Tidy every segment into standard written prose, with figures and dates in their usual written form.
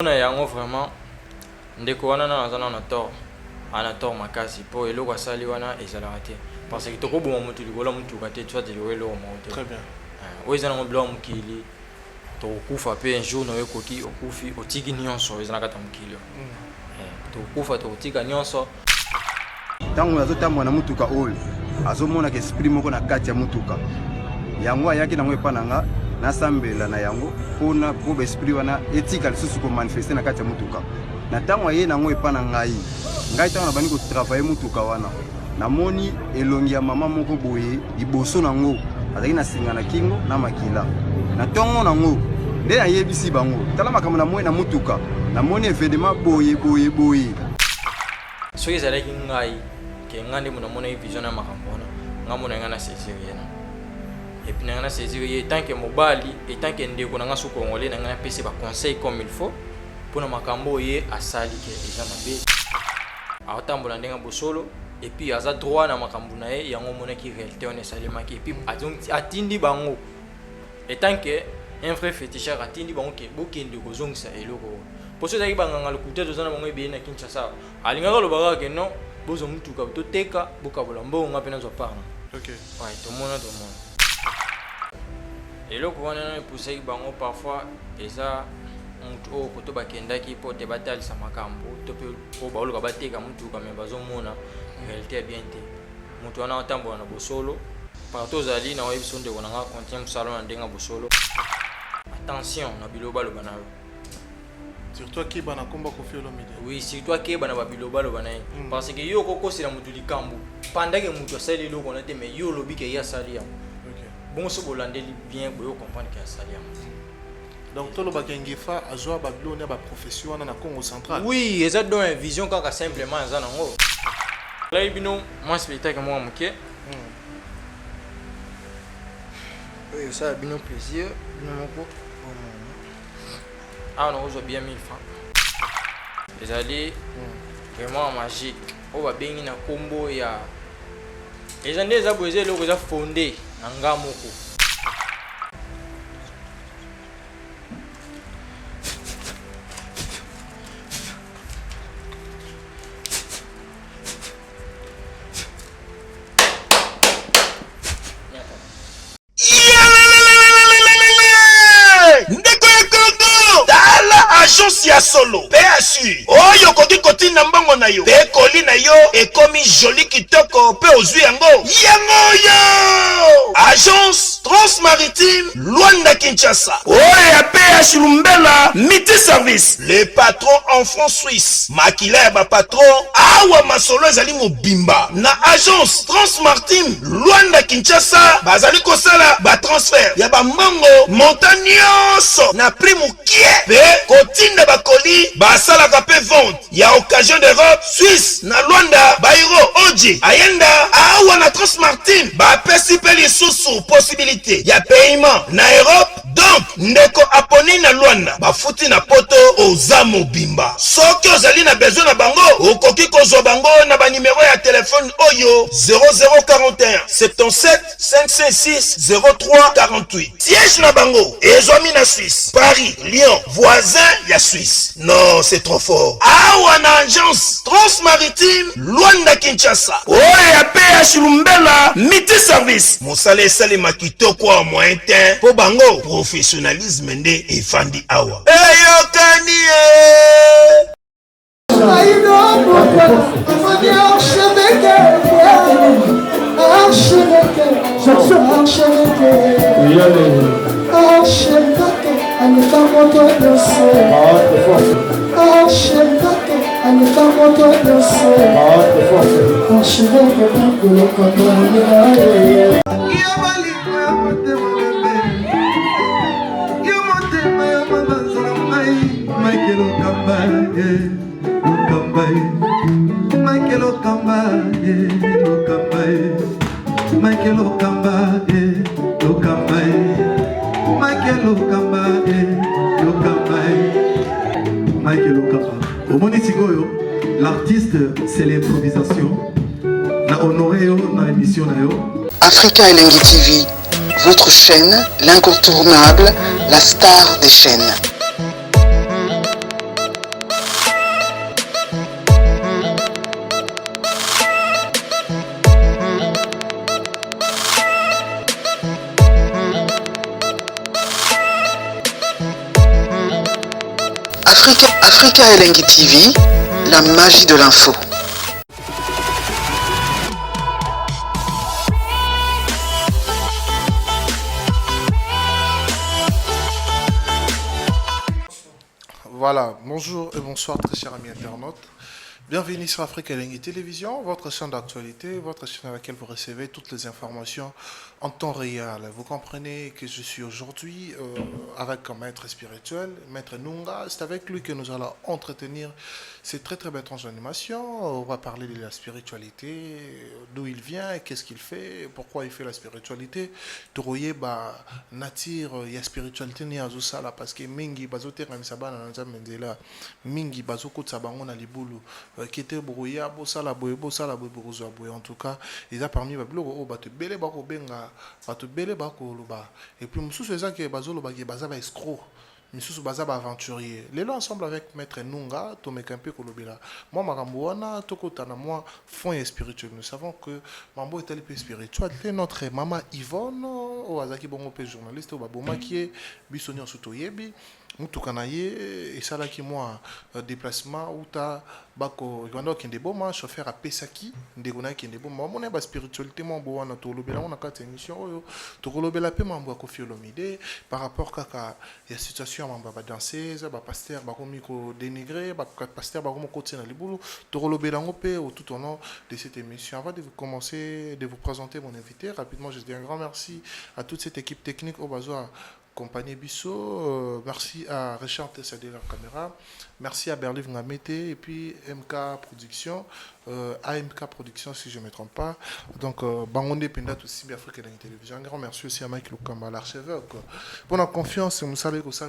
On a yango vraiment ndeko wana na zana na tort ana tort makasi po eloko asali wana ezalaka te parce que tokoboma mutu likola mutu kate tu ate welo mo. Très bien. Oza na blanc mukili tokufa pe un jour no ekoki okufi otiki nyonso ezana kata mukili. Tokufa totika nyonso tango azotamwa na mutuka oyo azomona ke esprit moko na kati ya mutuka yango ayaki nango epananga nasambela na yango pona po esprit wana etika lisusu ko manifester na kati ya mutuka na tango ye nango epana ngai tango na bani ko travailler mutuka wana namoni elongi ya mama moko boye liboso nango azaki na singa na kingo na makila na tongo nango nde na yebisi bango tala makambo na moye na mutuka namoni événement boye soki ezalaki ngai ke ngande mona mona vision na makambo wana ngamona ngana saisir yena et puis ngana saisir ye tant que mobali et tant que ndeko nanga su congolais ngana pese ba conseil comme il faut pour na makambo ye asali ke eza mabe atambola ndenga bosolo et puis aza droit na makambo na ye yango mona ki réalité on esali maki et puis atindi bango et tant que un frère féticheur atindi bango ke bokende kozongisa eloko pour ceux qui banganga le couteau tozana bango ebe na Kinshasa alingaka lobaka ke non bozo mutuka toteka bokabola mbongo pena zo parna. OK. Ouais, tout le monde. Et le gouvernement est poussé bango parfois eza mutu o koto bakendaki po te batali sa makambo to pe o ba oluka bateka mutuka me bazo mona réalité bien te mutu wana otambola na bosolo partout zali na webi sonde konanga contient salon na ndenga bosolo attention na biloba lo banayo. Sur toi qui bana komba ko fiolo midi. Oui, sur toi qui bana biloba lo banayo parce que yo koko sila mutu likambo pendant que mutu sali lo konate mais yo lobi ke ya sali ya. Bon so bolande bien boyo comprendre que sali ya. Donc tolo bakengifa azwa babilona ba profession na Congo central. Oui, eza donc une vision kaka simplement eza nango. Là ibino moi spectacle moi moké. Oui, ça a bien plaisir, bien moko. Ah on a bien 1000 francs. Les allées vraiment magique. On va bien na combo ya. Les gens des abosé le za fondé nanga moko. Agence ya solo PSU oyo koki kotinda mbongo na yo pe koli na yo ekomi joli kitoko pe ozwi yango yo Agence Transmaritime Luanda Kinshasa oyo ya PSU Lumbela Miti Service le patron en France Suisse makila ya ba patron awa masolo ezali mobimba na Agence Transmaritime Luanda Kinshasa bazali kosala ba transfert ya ba mbongo montagnons na prix mukie pe kotinda bakoli basalaka pe vente ya occasion d'Europe Suisse na Luanda bairo oji ayenda awa na Transmartine bapesi pe lisusu possibilité ya paiement na Europe donc ndeko aponi na Luanda bafuti na poto oza mobimba soki ozali na besoin na bango okoki kozwa bango na ba numéro ya téléphone oyo 0041 77 556 03 48 siège na bango ezwami na Suisse Paris Lyon voisin ya Suisse. Non, c'est trop fort. Awa na agence Transmaritime Luanda Kinshasa oyo ya PH Lumbela Miti Service mosala esalema kitoko wa moyen temps po bango professionnalisme nde efandi awa eyokani l'artiste, c'est l'improvisation. Na honoré dans l'émission. Africa Elengi TV, votre chaîne, l'incontournable, la star des chaînes. Africa Elengi TV, la magie de l'info. Voilà, bonjour et bonsoir très chers amis internautes. Bienvenue sur Africa Elengi Télévision, votre chaîne d'actualité, votre chaîne à laquelle vous recevez toutes les informations en temps réel. Vous comprenez que je suis aujourd'hui avec un maître spirituel, Maître Nunga. C'est avec lui que nous allons entretenir ces très très belles animations. On va parler de la spiritualité, d'où il vient, qu'est-ce qu'il fait, pourquoi il fait la spiritualité. Touroye ba nature ya spiritualité ni azusala parce que mingi bazote kamisaba na nzamendela mingi bazokutsa bango na libulu qui était brouillard bosala boye bozwa boye. En tout cas ils a parmi babiloko o bato belé bako benga bato belé bako loba et puis mususu eza ke bazoloba ke baza ba escroc misusu baza ba aventurier lelo ensemble avec Maître Nunga tomeka un peu kolobela moi makambo wana tokotana moi fond et spirituel. Nous savons que mambo est peu spirituel. Notre maman Yvonne o azaki bongo pe journaliste o baboma qui est bisoni en sutoyebi mutuka na ye esalaki mwa déplacement uta bako rwanda okende boma chauffeur apesaki ndeko na kende boma omona ba spiritualité mo bo wana tolobela on a kati émission oyo tokolobela pe mambo ya Koffi Olomide par rapport kaka ya situation ya mambo ba danseuse ba pasteur ba komi ko dénigrer ba pasteur ba komo kotina libulu tokolobela ngo pe tout au long de cette émission. Avant de vous commencer de vous présenter mon invité rapidement, je dis un grand merci à toute cette équipe technique au besoin compagnie Bissot, merci à Richard Tessadé la caméra, merci à Berlin Ngamete et puis MK Production, AMK Production si je ne me trompe pas. Donc Bangonde Pendat aussi bien Afrique et la télévision. Un grand merci aussi à Mike Lukamba l'archevêque. Pour la confiance, vous savez que ça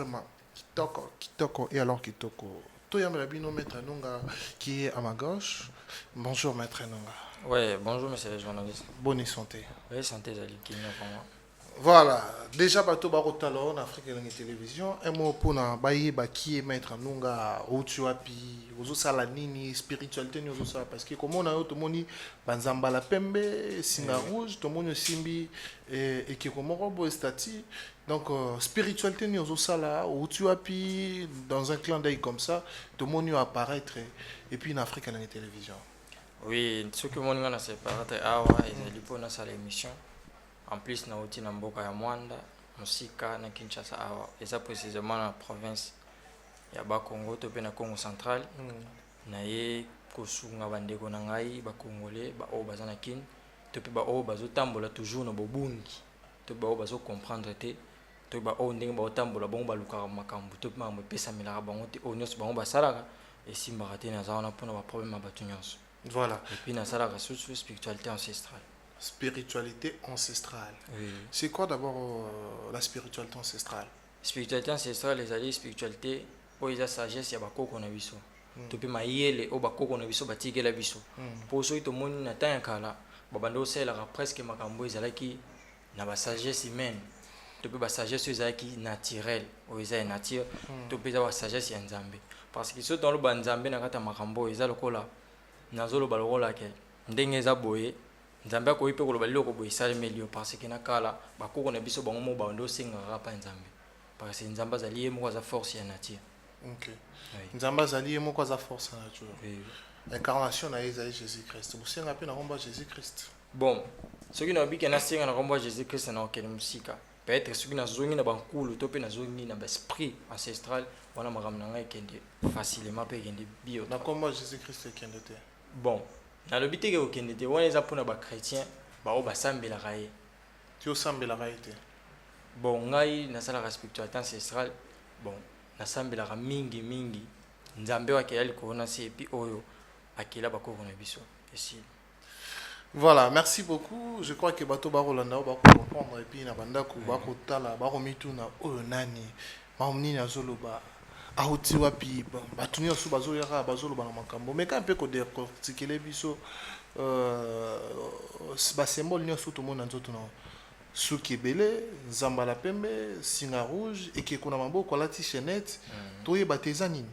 Kitoko et alors Kitoko. Toyam Rabino Maître Nunga qui est à ma gauche. Bonjour Maître Nunga. Ouais, bonjour monsieur le journaliste. Bonne santé. Oui, santé Zali qui est pour moi. Voilà, déjà bateau barotalo en Afrique et la télévision. Un mot pour na baye qui est Maître Nunga ou tu api ozo sala nini spiritualité ni ozo sala parce que comme on a tout moni banzamba la pembe singa rouge tout moni simbi et qui comme robo estati donc spiritualité ni ozo sala ou tu api dans un clin d'œil comme ça tout moni apparaître et puis en Afrique et la télévision. Oui, ce que mon gars c'est paraître awa et les pour na sala émission. En plus, na oti na mboka ya Mwanda, Musika na Kinshasa awa. Et ça précisément dans la province ya Bakongo, topé na Congo central. Na ye kosunga bandeko na ngai ba Congolais, ba o bazana kin, topé ba o bazo tambola toujours na bobungi. Topé ba o bazo comprendre te, topé ba o ndenge ba tambola bongo ba lukaka makambu, topé ma pesa milaka bango te o nyos bango ba salaka et simba raté na zaona pona ba problème ba tunyos. Voilà. Et puis na salaka sur spiritualité ancestrale. Spiritualité ancestrale. Oui. C'est quoi d'abord la spiritualité ancestrale? Spiritualité ancestrale, les alliés spiritualité, pour la sagesse, il y a beaucoup qu'on a vu ça. Tu peux mailler au bako qu'on a vu ça, bâtir la viso. Pour ceux qui ont atteint un cas là, babando c'est la presque macambo ils qui n'a pas sagesse humaine. Tu peux pas sagesse qui naturelle, ou ils nature. Tu peux avoir sagesse en Zambie. Parce que ceux dans le banzambé n'a pas macambo ils a le cola, nazolo balola que ndenge zaboye. Nzambe ko ipe ko baloko bo isale melio parce que na kala bakoko na biso bango mo bando singa rapa nzambe parce que nzamba zaliye mo za force ya nature. OK. Nzamba zaliye mo za force ya nature. Oui. Incarnation na Jésus Christ. Vous singa pe na komba Jésus Christ. Bon, ce qui na biki na singa na komba Jésus Christ na okele musika. Peut-être ce qui na zongi na bankulu to pe na zongi na esprit ancestral wana makamna ngai kende facilement pe kende bio. Na komba Jésus Christ kende te. Bon. Na lobité ke okende te wana eza pona ba chrétien ba o basambela raye. Tu osambela raye te. Bon ngai na sala spiritualité ancestrale bon na sambela mingi nzambe wa kiyali kona si et puis oyo akela bakoko na biso ici. Voilà, merci beaucoup. Je crois que bato barolanda ba comprendre et puis na banda ko ba ko tala ba ko mituna oyo nani maomni na zoloba auti wapi bato nyonso bazoyaka bazoloba na makambo mais quand pe ko décortiquer biso ba symbole nyonso to mona nzoto na suki ebele nzamba la pembe singa rouge et qui kona maboko alati chaînette toyeba teza nini.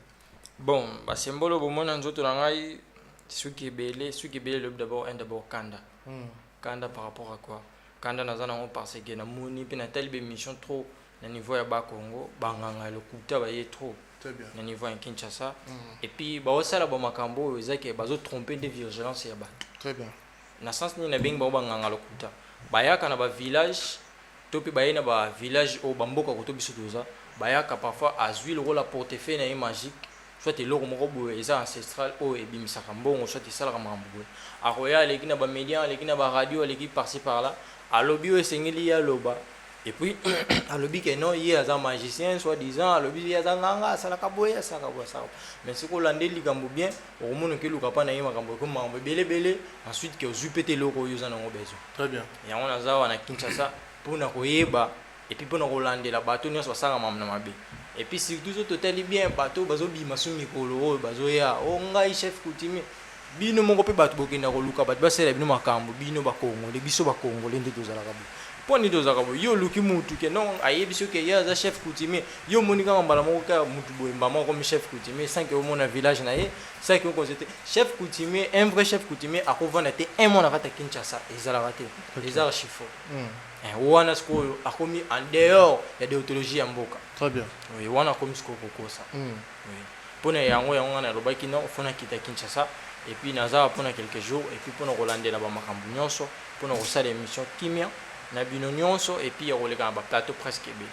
Bon ba symbole bo mona nzoto na ngai suki ebele le d'abord kanda. Kanda par rapport à quoi? Kanda nazana on parce que na moni pe na telle mission trop na niveau ya ba Congo banganga le kuta ba ye trop. Très bien. na niveau ya Kinshasa. Et puis baosala ba makambo oyo ezaki bazo tromper de vigilance ya bato. Très bien. Na sens ni na bengi ba nganga lokuta. Bayaka na ba village topi bayena ba village o bamboka ko to biso toza. Bayaka parfois azui le rôle à portefeuille na ye magique. Soit eloko moko boye eza ancestral o ebimisaka mbongo soit esalaka makambo boye. Akoya aleki na ba média, aleki na ba radio, aleki par-ci par-là. Alobi o esengeli ya loba. Et puis alobi que non il y a un magicien soi-disant alobi il y a un nganga salaka boye salaka boye ça. Mais ce qu'on landé likambo bien au monde que luka pa na yima kambo ko mambo belé ensuite que zupete loko yo za na besoin. Très bien. Et on a za wana Kinshasa pour na koyeba et puis pour na kolande la bateau nyonso basanga mamna mabe. Et puis surtout ce total bien bateau bazo bima su mikolo bazo ya o ngai chef coutumier bino moko pe bato bokenda ko luka bato basela bino makambo bino ba Congo le biso ba Congo le ndito zala kabu. Poni do zaka yo luki mutu ke non ayebi so ke ya za chef coutumier yo monika ngambala moko ka mutu boyemba moko comme chef coutumier sans que au mon village na ye ça que on c'était chef coutumier un vrai chef coutumier a kovanda te un mon akata Kinshasa ezala raté les archives wana sko akomi en dehors ya déontologie ya mboka. Très bien. Oui wana komi sko kokosa. Oui pona yango na lobaki na ofona kita Kinshasa et puis naza pona quelques jours et puis pona rolande na ba makambu nyonso pona kosala émission kimia na bino nyonso et puis roleka na ba plateau presque ebele.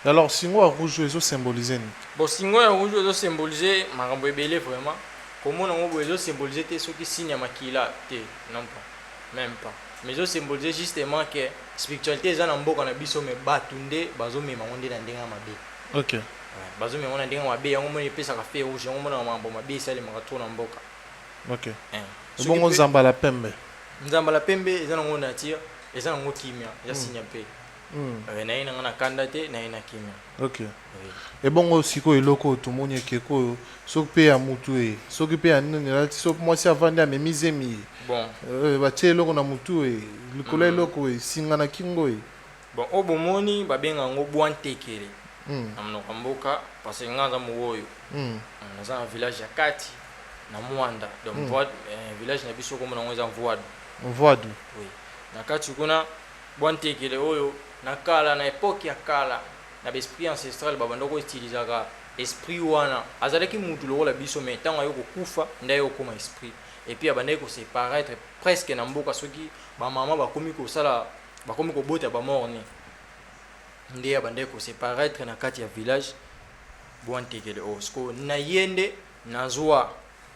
Alors singo rouge ezo symboliser ni. Bon singo ya rouge ezo symboliser makambo ebele vraiment. Comment on ezo symboliser te soki signe ya makila te non pas même pas. Mais ezo symboliser justement que spiritualité eza na mboka na biso me batunde bazo mema onde na ndenga mabe. OK. Bazo mema na ndenga mabe yango moni pesa ka fe rouge yango mona mambo mabe sale maka to na mboka. OK. Bongo nzamba la pembe. Nzamba la pembe eza na ngona tia eza na ngo kimia eza sinya pe. Na ina ngana kanda te na ina kimia. OK. Et bongo siko eloko tomoni keko soki ya mutu e soki pe ya nini la so moi si avandi me mizemi. Bon. Ba tie eloko na mutu e likolo eloko e singa na kingo e. Bon obomoni babenga ngo bwantekele. Na mnoka mboka parce que ngaza muoyo. Naza na village ya kati na Mwanda donc village na biso comme na ngeza Mvoadu. Mvoadu. Oui. Na kati kuna bwantekele oyo na kala na époque ya kala na esprit ancestral babando ko utilizaka esprit wana azalaki mutu lokola biso mais tango yo kokufa ndaye okoma esprit et puis abandaki ko separaître presque na mboka soki ba mama bakomi ko sala bakomi ko bota ba morne ndiye abandaki ko separaître na kati ya village bwantekele osko na yende nazwa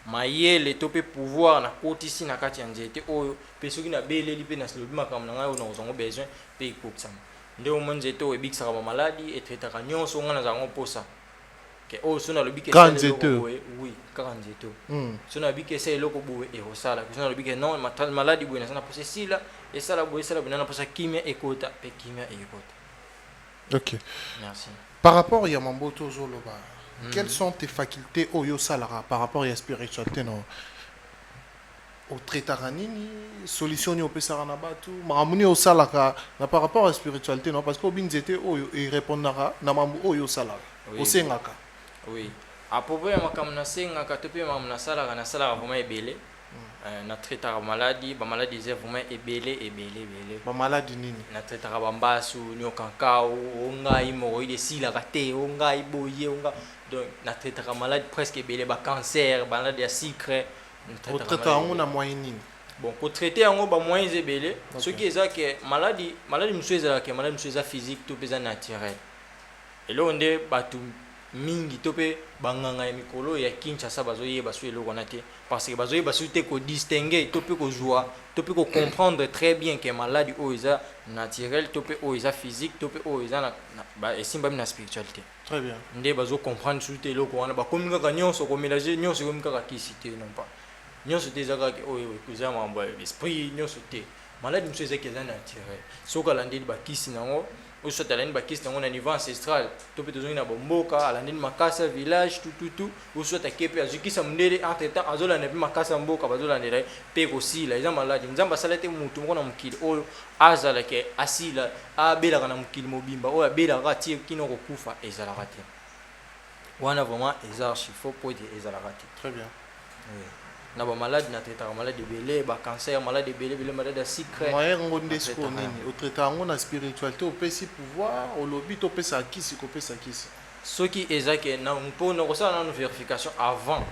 mayele to pe pouvoir na kotisi na kati ya nzete oyo pe soki na beleli pe na silobi makambo na ngai oyo na kozango besoin pe ikokisama nde omo nzete oyo ebikisaka bamaladi etretaka nyonso nga na zango mposa ke oyo so nalobi ke boye oui kaka nzete so nalobi ke esa eloko boye ekosala so nalobi ke non maladi boye nasana posa esila esala boye na posa kimia ekota pe kimia ekota. OK. Merci. Par rapport ya mamboto zoloba quelles sont tes facultés oyo salara par rapport à la spiritualité non au traitanini solution ni opesara na batu maramuni au salaka na par rapport à la spiritualité non parce que obinzete oyo et répondra na mambo oyo salara au sengaka. Oui à propos ya makamna sengaka to pe mamna salaka na salaka vraiment ebele na traitaka maladie ba maladie c'est vraiment ebele ba maladie nini na traitaka bambasu nyokankao ongai moko ile sila kate ongai boye onga donc na traitaka maladie presque ebele ba cancer ba maladie ya sucre au traitaka on moyen nini. Bon ko traiter yango ba moyens ebele ce qui est que maladie monsieur ezala ke maladie monsieur eza physique to pesa naturel et là on est batu mingi to pe banganga ya mikolo ya Kinshasa bazoyeba so eloko na te parce que bazoyeba so te ko distinguer to pe ko joie to pe ko comprendre très bien que maladie o eza naturel to pe o eza physique to pe o eza na ba esimba na spiritualité. Très bien. Nde bazo comprendre so te eloko wana ba komi kaka nyonso ko mélanger nyonso komi kaka kisi te non pas nyonso te eza kaka oyo eza mambo ya esprit nyonso te maladie monsieur eza eza naturel soka landeli ba kisi nango ou soit à l'année bakis dans un niveau ancestral to peut toujours na bomboka à l'année makasa village tout ou soit à kepe azuki samndele entre temps azola na makasa mboka bazola ndela pe ko sila eza maladi nzamba salate mutu moko na mukili oyo azala ke asila abela kana mukili mobimba oyo abela rati kino ko kufa ezala rati wana vraiment ezar chifo pour dire ezala rati. Très bien. Oui. Na ba malade na traiter malade belé ba cancer malade belé malade sucre moyen ngonde sko nini au traiter ngo na spiritualité au pesi pouvoir au lobby to pesa kisi ko pesa kisi ceux qui ezaki na pour nous ça une vérification avant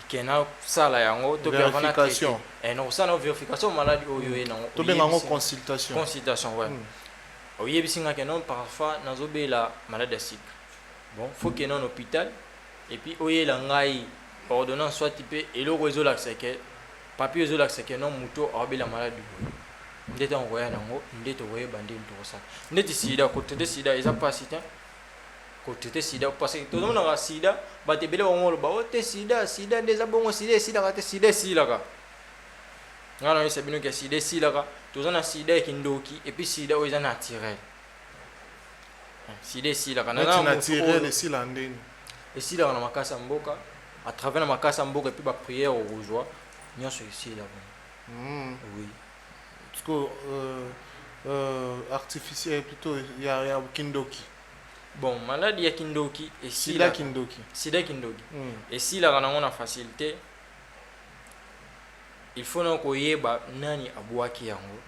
que na sala yango to Vérification. et non ça une vérification maladie oyo na To bien en consultation. consultation ouais oyebisinga que non parfois nazobela malade ya sika bon faut que non hôpital et puis oyela ngai ordonnance soit typé eloko ezolakisa ke papier ezolakisa ke non muto abela malade ndete ongoya nango ndete oyeba nde ntosala ndete sida côté de sida eza pasi te côté sida parce que tout le monde a sida batebele bangolo ba ote sida sida ndeza bongo sida ka te sida ka ngana yesa bino ke sida ka tozana sida kindoki et puis sida oza naturel sida ka na naturel et sida ndeni et sida na makasa mboka à travers la makasa mboka et puis ba prière au rejoie nyonso sida bon oui parce que artificiel plutôt il y a kindoki. Bon, maladie ya kindoki et sida kindoki. Sida kindoki. Et si la ranango na facilité, il faut non koyeba nani abwaki yango.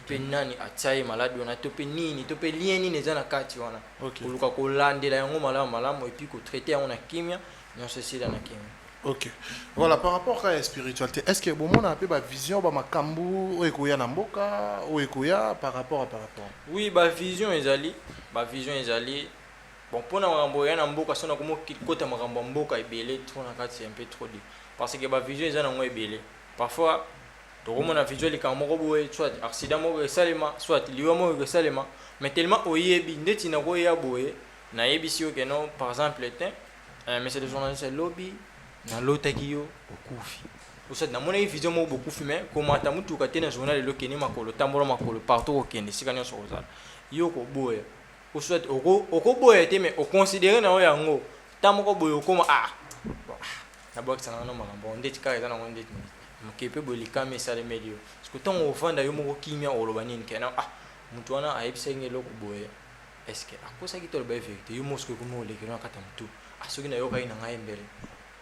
Pe nani atsaye maladi wana to pe nini to pe lieni neza na kati wana. Koluka ko landela yango malamu et puis ko traiter yango na kimia, nyonso sida na kimia. Ok. Voilà, par rapport à la spiritualité, est-ce que bon, on a un peu ma vision, ma kambu, ou ekoya namboka, ou ekoya par rapport. Oui, ma vision est allée. Bon, pour na namboka, si on a comme côté mboka ebele, trop na kati c'est un peu trop dit. Parce que ma vision est allée ebele. Parfois, to na vision li kamoko boye, soit accident mo resalema, soit liwa mo resalema, mais tellement oyebi ndeti na ko ya boye, na yebisi o que non, par exemple, mais c'est des journalistes lobby. Na lotaki yo okufi osati na mona vision mo bokufi mais komata mutu ka tena journal le keni makolo tambola makolo partout okende sika nyonso kozala yo ko boya osati oko boya te mais o considérer na yango tamoko boya okoma na box na makambo ndeti ka eza na ngo ndeti mkepe bolika mesale medio parce que tant ofanda yo moko kimia oloba nini kena mutu wana ayebisa ngelo ko boya est-ce que akosa ki toloba vérité yo mosko ko mo lekena kata mutu soki na yo ka ina ngai mbele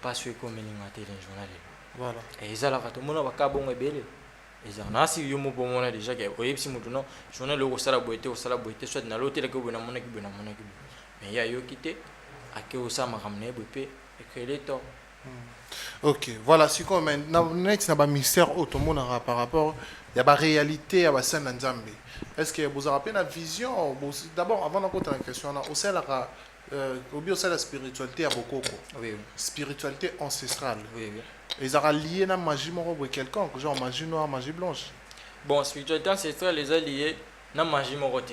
parce que comme il m'a dit le journal voilà et ça là quand on a pas kabongo ebele et ça na si yo mo pomona déjà que oyebisi mutu no journal le osala boité soit na l'hôtel que bona mona ki mais ya yo kité ake osama ramne bopé et que les temps ok voilà si comme next na ba mystère automona par rapport il y a ba réalité à ba scène nzambe est-ce que vous avez une vision d'abord avant d'entrer dans la question on a aussi la spiritualité à Bokoko. Oui. Spiritualité ancestrale. Oui. Ils ont lié la magie morobe quelconque, genre magie noire, magie blanche. Bon, spiritualité ancestrale les a liés na magie morote.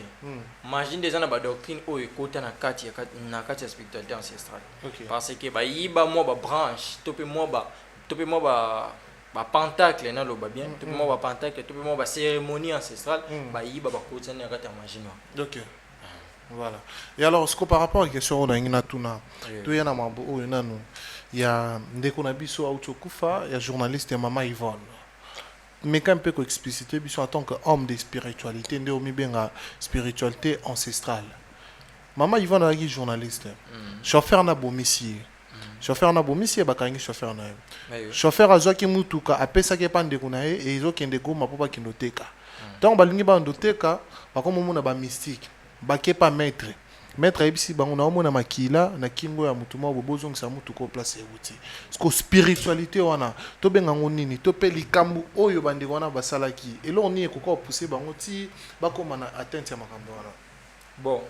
Magie des ana ba doctrine o ekota na kati ya spiritualité ancestrale. Okay. Parce que ba yiba mo ba branche, topé mo ba pentacle na lo ba bien, topé mo ba pentacle, topé mo ba cérémonie ancestrale, ba yiba ba kota na kati ya magie noire. OK. Voilà. Et alors, ce que par rapport à la question de Natuna, il y a des Konabiso Autokufa, il y a journaliste et Maman Yvonne. Mais quand on peut expliciter, en tant qu'homme de spiritualité, on a bien spiritualité ancestrale. Maman Yvonne est journaliste. Chauffeur na bomissier. Chauffeur na bomissier, bakangi chauffeur na. Chauffeur azoki mutuka, apesa ke pande kunae, et ils ont kende goma pour pas kinoteka. Donc, balingi ba ndoteka, bakomo mona ba mystique. Bakepa maître ebisi bango na omona makila na kingo ya mutu mwa bobozongisa mutu ko place euti parce spiritualité wana to benga ngonini to pe likambu oyo bande wana basalaki elo ni ekoko pousser bango ti bakoma na atteinte ya makambo wana bon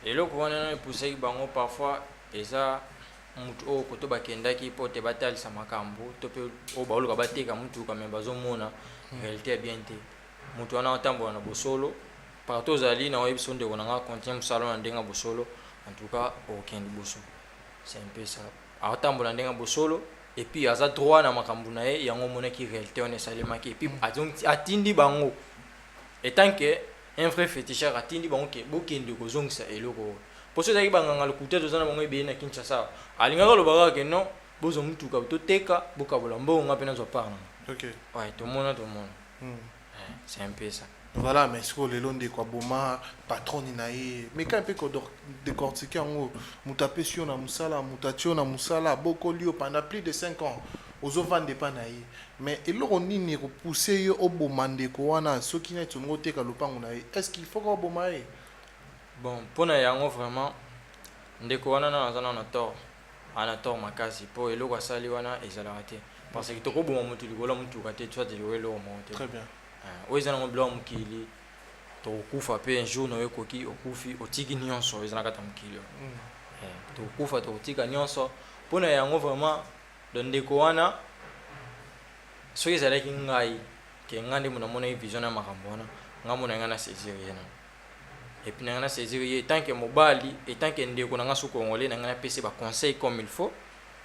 elo ko wana na pousser bango parfois eza mutu o ko to bakendaki pote batalisa makambo to pe o baoluka bateka mutu ka memba zomona réalité bien te mutu wana otambola na bosolo partout zali na webson de konanga contient salon ndenga bosolo en tout cas aucun bosso c'est un peu ça atambola ndenga bosolo et puis aza droit na makambu na ye yango mona ki réalité on esalema ki et puis atindi bango et tant que un vrai féticheur atindi bango ke bokende ko zongisa eloko poso zaki banganga lokuta tozana bango ebe na Kinshasa alingaka lobaka ke non bozo mutu ka to teka bokabola mbongo ngapena zo parna OK ouais tout le monde c'est un peu ça. Voilà, mais ce que les longs de quoi boma patron inae mais quand on peut décortiquer en haut mutape sur na musala mutation na musala boko lio pendant plus de 5 ans aux ovande panaï mais et l'on ni repousser au bomande ko wana ceux qui n'ont ngote ka lopango na est-ce qu'il faut ko bomae bon pour na yango vraiment ndeko wana na aza na tort ana tort makasi mpo eloko asali wana ezalaka te parce que tokoboma motu likolo motuka te soit eloko eloko moko te. Très bien. Oyo eza nango biloko mokili tokokufa mpe un jour nayo ekoki okufi otiki nyonso eza na kati ya mokili tokokufa tokotika nyonso mpona yango vraiment do ndeko wana soki ezalaki ngai ke ngai nde monamonaki vision ya makambo wana ngai mona ngai na saisir ye na epuis na ngai na saisir ye tant que mobali etant que ndeko na ngai so congolais na ngai napesi baconseil comme il faut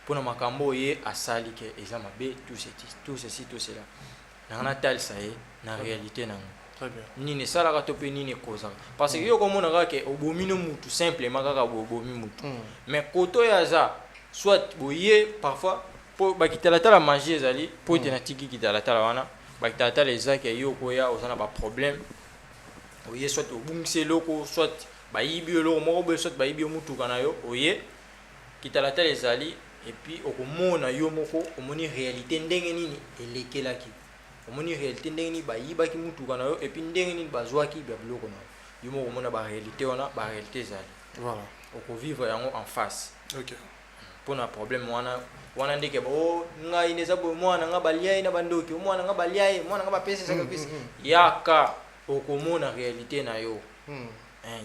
mpona makambo oyo ye asali ke eza mabe tout ceci tout cela na ngai natalisa ye na réalité nango nini esalaka to mpe nini ekozaka parce que yo komona kaka ke obomi no mutu simplement kaka bobomi mutu mais koto oyo aza soit boye parfois mpo bakitalatala magie ezali mpo ete natiki kitalatala wana bakitalatala ezaki yo koya oza na baproblème oye soit obungisi eloko soit bayibi eloko moko boye soit bayibi yo mutuka na yo oye kitalatala ezali epuis okomona yo moko omoni réalité ndenge nini elekelaki omoni réalité ndenge nini bayibaki mutuka na yo epuis ndenge nini bazwaki bya biloko na yo yo moko omona baréalité wana baréalité ezali voilà okovivre yango en face okay. Mpona problème wana ndeke ngai neza boye mwana nga balia ye na bandoki mwana nga balia ye mwana nga bapesi sacrifice yaka okomona réalité na yo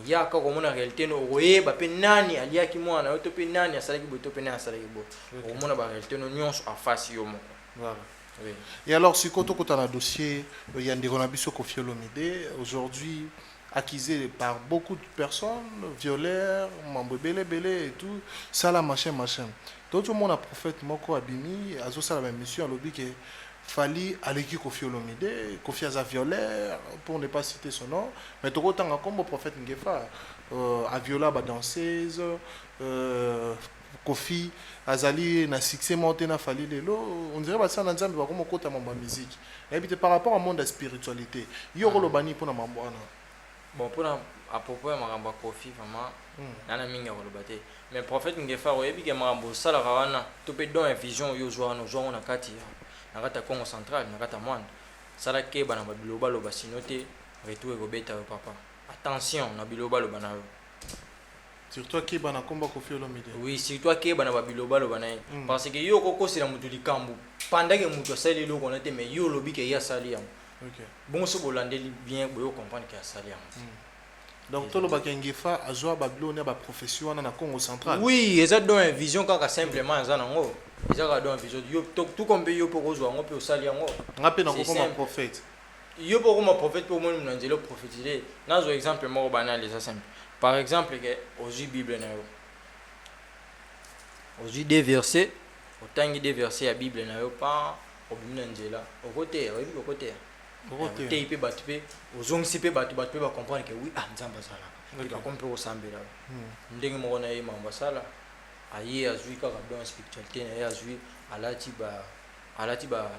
yaka okomona réalité no okoyeba mpe nani aliaki mwana yo to mpe nani asalaki boye to mpe nani asalaki boye okomona baréalité no nyonso en face yo moko. Voilà. Oui. Et alors, si quand on a un dossier, il y a des Ronabiso Koffi Olomide, aujourd'hui accusé par beaucoup de personnes, violeurs, membres belé et tout, ça la machin. Donc tout le monde a prophète Moko Abimi, Azo ça la même mission à l'objet que Fali Aleki Koffi Olomide, Koffi Aza violeur, pour ne pas citer son nom, mais tout autant comme le prophète Ngefa, a violé la danseuse, Koffi Azali na succès monté na Fali lelo on dirait ça na nzambe ba comme kota mamba musique et puis par rapport au monde de spiritualité yo ko lobani pona mambo ana bon pona à propos ya makambo Koffi vraiment nana minga ko lobate mais prophète Ngefa oyebi ke makambo sala wana to pe don vision yo zo na kati na kata Congo central na kata Mwanda sala ke bana ba biloba loba sinote retour ko beta papa attention na biloba loba na yo. Surtout qui bana komba Koffi Olomide. Oui, surtout qui bana babiloba lo bana parce que yo koko c'est la mutu likambu pendant que mutu sali lo konate mais yo lobi ke ya sali am. OK. Bon so bolandeli bien boyo comprendre que ya sali am. Donc tout le bakengefa azwa babilone ba profession na Congo central. Oui, eza don une vision kaka simplement eza nango. Eza ka don vision yo tout comme yo poko zo ngo pe osali yango. Ngape na kokoma prophète. Yo poko ma prophète pour moi na nzelo prophétiser. Nazo exemple moko banal eza simple. Par exemple, aux Bible, aux des versets, autant des versets à Bible, pas au Bimnangela, au côté, au côté. Au côté, il peut battre, aux ongles, il peut battre, va comprendre que oui, ah, Nzambasala. Il va comprendre au Sambela. Ndenge mona ye mambasala, aye azui ka dans spiritualité, aye azui alatiba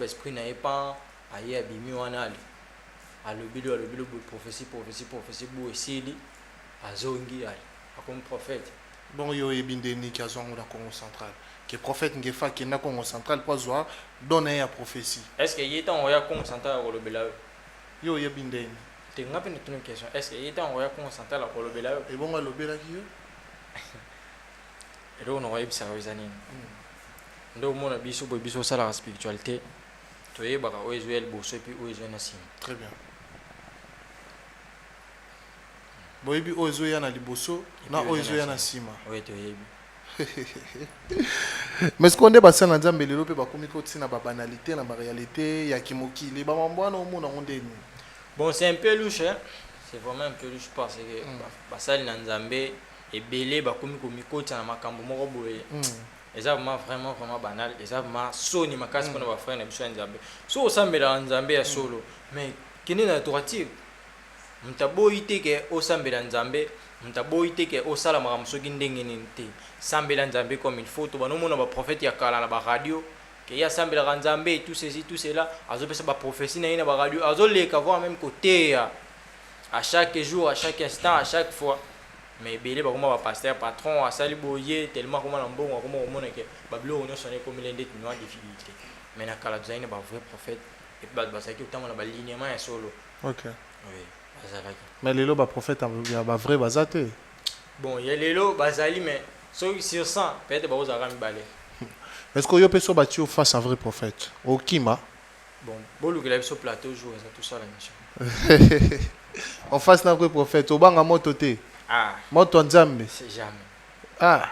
esprit na ye pas, aye abimi wana ali. Alobilo prophétie bo esili azongi ali comme prophète. Bon yo ebindeni ki azongo na Congo central que prophète Ngefa ki na Congo central pour zo donner ya prophétie. Est-ce que yeta on ya Congo central ko lobela yo ebindeni te ngapi ne tuna question est-ce que yeta on ya Congo central ko lobela et bon lobela ki yo et donc on va yebisa wezani ndo mona biso sala spiritualité to yebaka o Israël boso puis o Israël na sim. Très bien. Boyebi ozo ya na liboso na ozo ya na sima. Oui to yebi. Mais ce qu'on est basé na nzambe lelo pe ba komi ko tina ba banalité na ba réalité ya kimokili ba mambwana o mona ondeni. Bon c'est un peu louche hein. C'est vraiment un peu louche parce que basali na nzambe ebele ba komi ko mikota na makambo moko boye. Eza vraiment banal, eza vraiment soni makasi pona ba frère na biso nzambe. So osambela nzambe ya solo mais kini na droitier mtaboyi teke osambela nzambe mtaboyi teke osala makambo soki ndenge nini te sambela nzambe comme il faut to banomona ba prophète ya kala na ba radio ke ya sambela nzambe tout ceci tout cela azopesa ba prophétie na ina ba radio azoleka voir même côté à chaque jour à chaque instant à chaque fois mais belé ba koma ba pasteur patron asali boye tellement comme na mbongo comme on mona ke ba bilo onyo sonné comme l'indé de noix difficulté mais na kala zaina ba vrai prophète et ba saki utama na ba lignement ya solo. OK. Oui. Mais les loba prophète ba vrai bazate. Bon, il y a les lots, Bazali, mais sur 100, peut-être que vous avez un balai. Est-ce que vous pouvez battre face à un vrai prophète? Au Kima? Bon, bon, le sur plateau, joue tout ça la mission. En face d'un vrai prophète, au bang à mototé. Ah, Moto Nzambe. c'est jamais. Ah,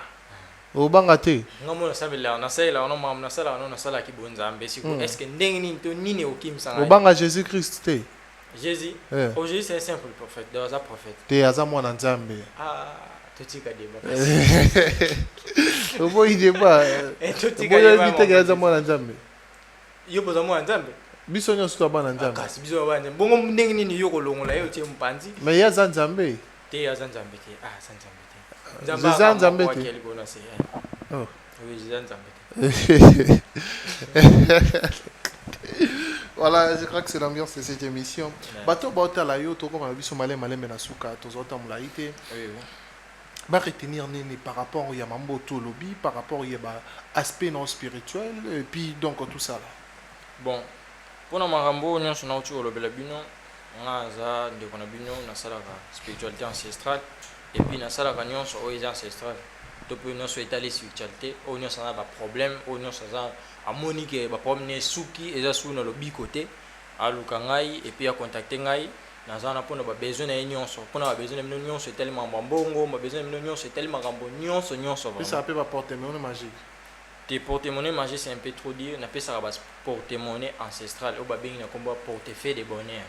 au bang à té. Non, moi, ça veut dire, on a ça, là, on a ça, là, on a ça, là, qui bon Nzambe. Est-ce que Ndengni, ni au Kim Sanga? Au bang à Jésus-Christ té. Jésus. Eh. Oh, Jésus, c'est un simple prophète, dans un prophète. Té azamwa na Nzambe. Ah, tout ce qu'il a débat. Au bout il débat. Et tout ce Au qu'il bout a il débat. dit que azamwa na Nzambe. Yo, besoin moi Nzambe. Biso nyonso to bana Nzambe. Kasi biso ba Nzambe. Bongo Ndengni ni yo kolongola yo tie mpanzi. Mais ya za Nzambe. Te ya Nzambe te. Ah, Nzambe te. Za Nzambe te. Quel bon c'est. Oh. Oui, za Nzambe te. Voilà, je crois que c'est l'ambiance de cette émission. Bato bauta la yo to comme biso malé malé menasuka to zota mulaite. Oui, oui. Ba retenir nene par rapport au yamambo to lobby, par au aspect non spirituel et puis donc tout ça là. Bon, pour na marambo nyonso na uti olobela bino, nga za ndeko na bino na salaka spiritualité ancestrale et puis na salaka nyonso o eza ancestral. To pe nyonso étaler spiritualité, o nyonso na ba problème, o nyonso za amoni ke ba problème suki eza su na lobby côté, aluka ngai et puis a contacter ngai. Nazana pona ba besoin na nyonso, pona ba besoin na nyonso tellement mbongo, ba besoin na nyonso tellement gambo nyonso nyonso. Puis ça peut pas porter monnaie magique. Tes porte-monnaie magique c'est un peu trop dire, na peut ça ba porte-monnaie ancestral ou ba bengi na komba portefeuille de bonheur.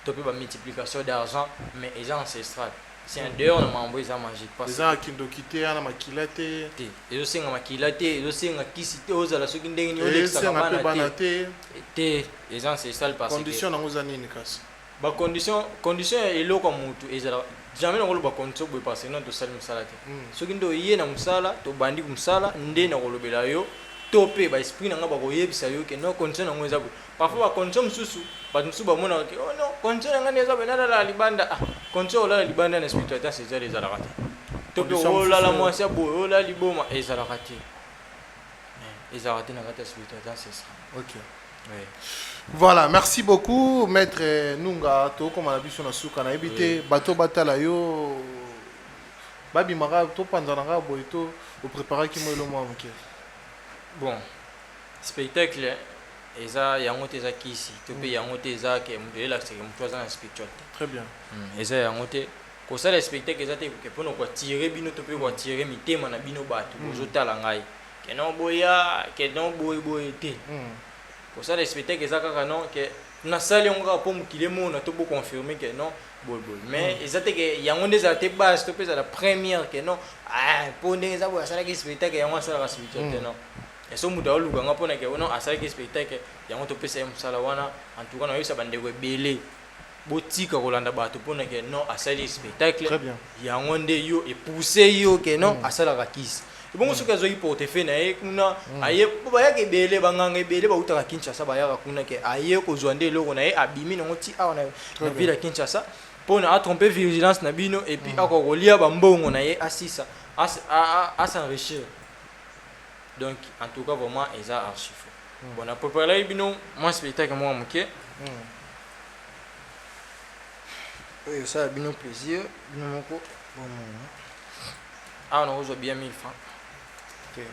Tu peux ba multiplication d'argent mais ils ancestral. C'est un dehors na mambo ils magique parce que kindo kité na makilate. Te, ils singa makilate, ils singa kisite ozala soki ndenge ni olekisa bana te. Te, ils ancestral parce que condition na ngoza nini kasi. Ba condition eloko mutu ezala jamais nakolo ba condition boy parce que non to sali musala te soki ndo iye na musala to bandi musala nde na kolobela yo to pe ba esprit nanga ba koyebisa yo ke no condition nango eza bo parfois ba condition mususu ba mususu ba mona ke oh no condition nanga neza benala la libanda ah condition la libanda na spiritualité c'est déjà les ala kate to pe ola la mwasi bo ola liboma ezala kate ezala kate na kate spiritualité c'est ça. OK. Oui. Voilà, merci beaucoup maître Nunga to comme na biso na suka na ebité bato batala yo babi mara to panzana nga boito au préparer ki mo lo mo amke. Bon, spectacle eza yango te za kisi to pe yango te za ke mudela c'est que mutu za na spiritualité. Très bien. Eza yango te ko sala spectacle eza te ke pono ko tirer bino to pe ko tirer mitema na bino bato bozotala ngai ke non boya ke non boy te. Pour ça, les spectacles, non, que na salle on va pour mukile mo na to bo confirmer que non bol. Mais exacte que yango des até base to pesa la première que non ah pour ndenge za bo sala que spectacle yango sala ka spectacle non. Et so muda oluka nga pona que non asala que spectacle yango to pesa msala wana en tout cas na yesa bande ko belé botika kolanda bato pona que non asala spectacle. Très bien. Yango nde yo et pousser yo que non asala ka kiss. Bon ce que zo portefeuille na ye kuna aye ba ya ke bele banganga bele ba utaka Kinshasa ba ya kuna ke aye ko zwande loko na ye abimi na ngoti awa na ville Kinshasa pour na tromper vigilance na bino et puis ako kolia ba mbongo na ye asisa à s'enrichir. Donc en tout cas vraiment eza archi fou. Bon na préparer bino moi spectacle moi moké. Oui ça bino plaisir bino moko bon. Ah on a bien 1000 francs. Okay.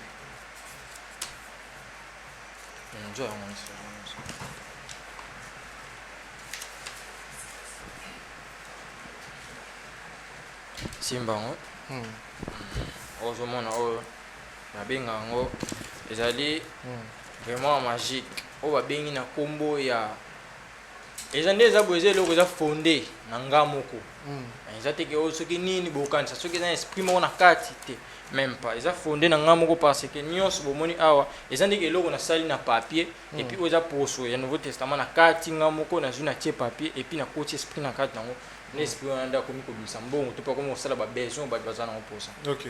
Enjoy Simba ngo. Ozomona o babenga ngo ezali vraiment magique. O babengi na kombo ya eza ndeza boze loko za fondé na ngamoko. Eza teke o soki nini bokanisa soki za esprit mo na kati te. Même pas ils a fondé na ngamoko parce que nyos bomoni awa ils ndike eloko na sali na papier et puis oza poso ya nouveau testament na kati ngamoko na juna tie papier et puis na koti esprit na kati nango l'esprit anda komi ko bisa mbongo to pa komo sala ba besoin ba bazana ngo posa. OK.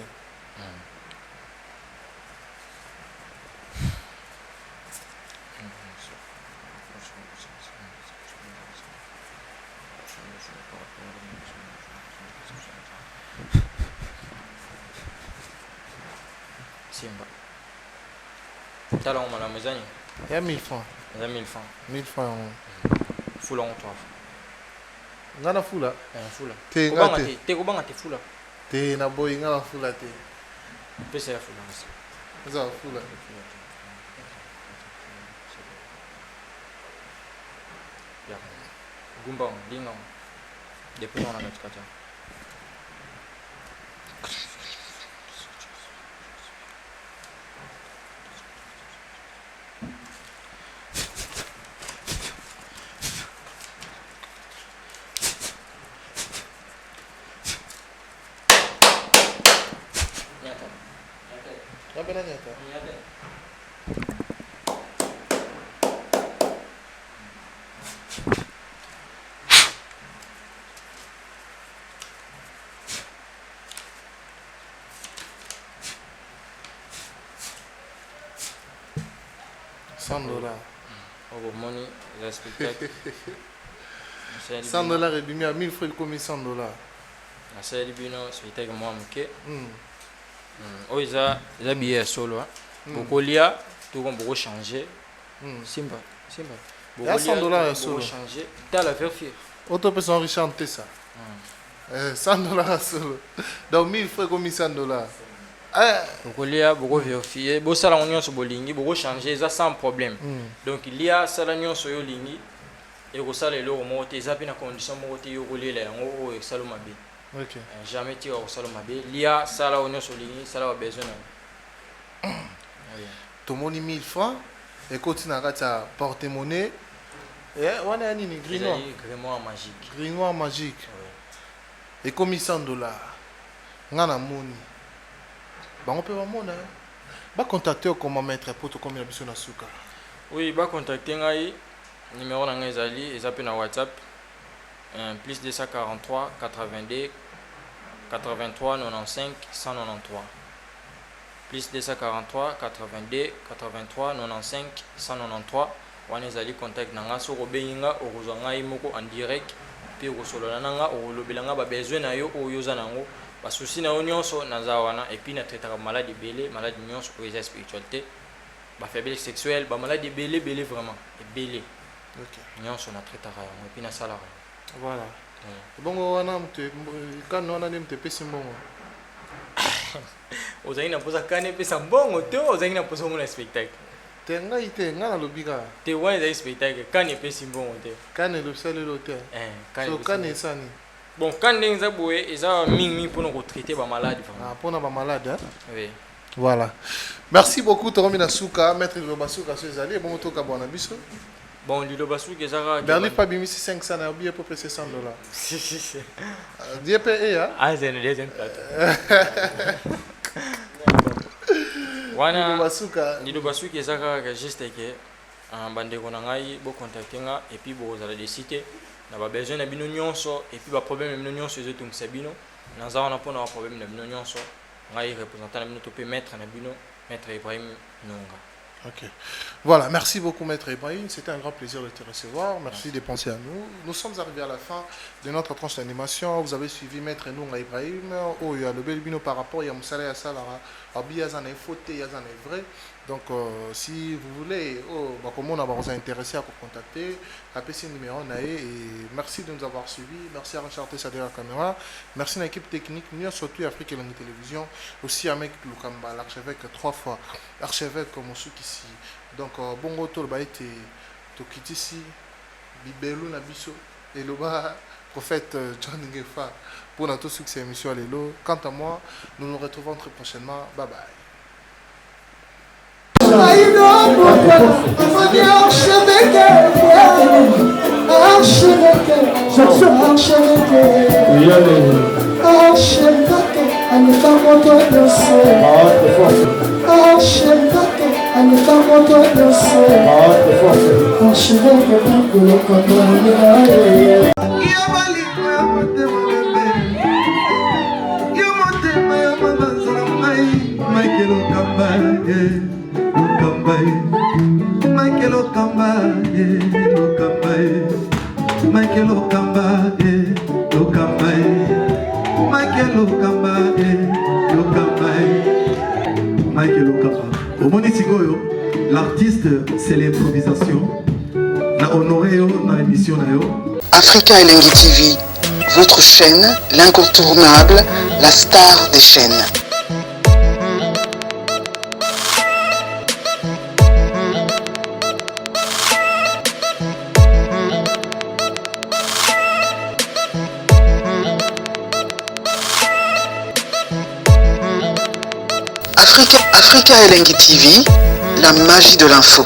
Simba. Tala on m'a mezani. Il y a 1000 francs. Il y a 1000 francs. 1000 francs. Fula on toi. Ngana fula. Fula. Te ngate. Te ko banga te fula. Te na boy nga fula te. Pesa ya fula. Za fula. Ya. Gumba linga. Depuis on a katikati. $100. Oh, money, le spectacle. $100 et bien à 1000 francs comme $100. La série bino spectacle moi muke. Oh ils billet solo. Beaucoup lia, tout comme beaucoup changer. Simba. Il y a $100 solo. Changer. T'as la faire fier. Auto peut s'enrichir ça. $100 solo. Donc 1000 francs comme $100. Beaucoup lia, beaucoup vérifier. Beaucoup ça la union sur bolingi, beaucoup changer ça sans problème. Donc il y a ça la union sur yolingi. Et au salé le remonter ça puis na condition monter yo rouler là en haut et ça le mabe. OK. Jamais tirer au salon mabe. Il y a ça la union sur lingi, ça la besoin. Tout monde 1000 francs et continue à ta porte-monnaie. Et on a nini grimoire magique. Grimoire magique. Et comme $100. Ngana moni. Bah on peut voir mon contacter comment mettre pour tout comme besoin na suka. Oui, bah contacter ngai numéro na ngai zali et zapi na WhatsApp plus 243 82 83 95 193 plus 243 82 83 95 193 wana zali contact na nga so ko benga okozwa ngai moko en direct puis okosolola na nga okolobela nga ba besoin na yo oyo za nango ba souci na nyonso na za wana et puis na traitera maladie belé maladie nyonso ko eza spiritualité ba faiblesse sexuelle ba maladie belé vraiment et belé. OK. Nyonso na traitera et puis na sala. Voilà. Bongo wana mte quand on a nem te pesi mbongo. Ozali na posa kane pesa mbongo te ozali na posa mo na spectacle. Te ngai te ngana lobika. Te wana za spectacle kane pesi mbongo te. Kane lo sale lo te. Kane. So kane sani. Bon, quand on a boé, ils ont mis pour nous traiter les malades. Pour nous malades, hein? Oui. Voilà. Merci beaucoup, Toromi Nasuka, maître de Basuka, sur les alliés. Bon, tout bon abisso. Bon, le Basuka, ils ont. Berlin pas bien 500 à bien pour presser $100. Si. Dieu paye, hein? Ah, c'est une deuxième plate. Wana. Le Basuka, ils ont juste que un bandé qu'on a eu, bon contacter et puis bon, vous allez décider. Na ba besoin na bino nyonso et puis ba problème na nyonso ezo tung sabino na za wana pona problème na bino nyonso ngai représentant na bino to peut mettre na bino maître Ibrahim Nonga. OK. Voilà, merci beaucoup maître Ibrahim, c'était un grand plaisir de te recevoir. Merci de penser à nous. Nous sommes arrivés à la fin de notre tranche d'animation. Vous avez suivi maître Nonga Ibrahim. Oh, il y a le bel bino par rapport il y a Moussala ya Salara. Abi ya zana faute, ya zana vrai. Donc, si vous voulez, comment on va vous intéresser à vous contacter, tapez ce numéro et merci de nous avoir suivis. Merci à Richard Tessa de la caméra. Merci à l'équipe technique, nous surtout Afrique et la télévision. Aussi à Mek Lukamba, l'archevêque 3 fois, l'archevêque comme ici. Donc, bon retour, bah, été Tokitisi, Bibelou Nabiso, et le bas, prophète John Ngefa, pour notre succès émission Allélo. Quant à moi, nous nous retrouvons très prochainement. Bye bye. L'artiste, c'est l'improvisation. Na honoré yo, na émission na yo. Africa Elengi TV, votre chaîne, l'incontournable, la star des chaînes. Africa Elengi TV, la magie de l'info.